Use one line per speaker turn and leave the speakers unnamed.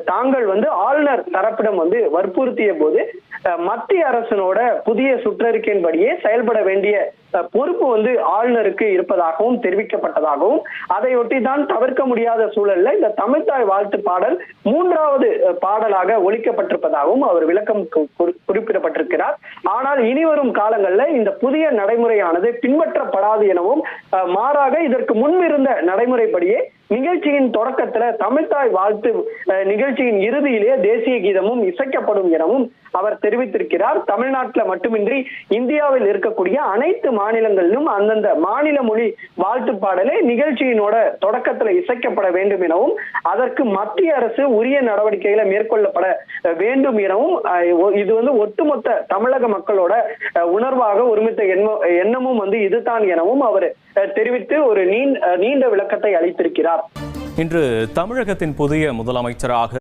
தாங்கள் ஆளுநர் தரப்பிடம் வற்புறுத்திய போது மத்திய அரசினோட புதிய சுற்றறிக்கையின்படியே செயல்பட வேண்டிய பொறுப்பு ஆளுநருக்கு இருப்பதாகவும் தெரிவிக்கப்பட்டதாகவும் அதையொட்டி தான் தவிர்க்க முடியாத சூழல்ல இந்த தமிழ்த்தாய் வாழ்த்து பாடல் 3வது பாடலாக ஒலிக்கப்பட்டிருப்பதாகவும் அவர் விளக்கம் குறிப்பிடப்பட்டிருக்கிறார். ஆனால் இனிவரும் காலங்களில் இந்த புதிய நடைமுறையானது பின்பற்றப்படாது எனவும் மாறாக இதற்கு முன்பிருந்த நடைமுறைப்படியே நிகழ்ச்சியின் தொடக்கத்துல தமிழ்த்தாய் வாழ்த்து நிகழ்ச்சியின் இறுதியிலேயே தேசிய கீதமும் இசைக்கப்படும் எனவும் அவர் தெரிவித்திருக்கிறார். தமிழ்நாட்டில் மட்டுமின்றி இந்தியாவில் இருக்கக்கூடிய அனைத்து மாநிலங்களிலும் அந்தந்த மாநில மொழி வாழ்த்து பாடலே நிகழ்ச்சியினோட தொடக்கத்துல இசைக்கப்பட வேண்டும் எனவும் அதற்கு மத்திய அரசு உரிய நடவடிக்கைகளை மேற்கொள்ளப்பட வேண்டும் எனவும் இது ஒட்டுமொத்த தமிழக மக்களோட உணர்வாக ஒருமித்த எண்ணமும் இதுதான் எனவும் அவர் தெரிவித்து ஒரு நீண்ட விளக்கத்தை அளித்திருக்கிறார்.
இன்று தமிழகத்தின் புதிய முதலமைச்சராக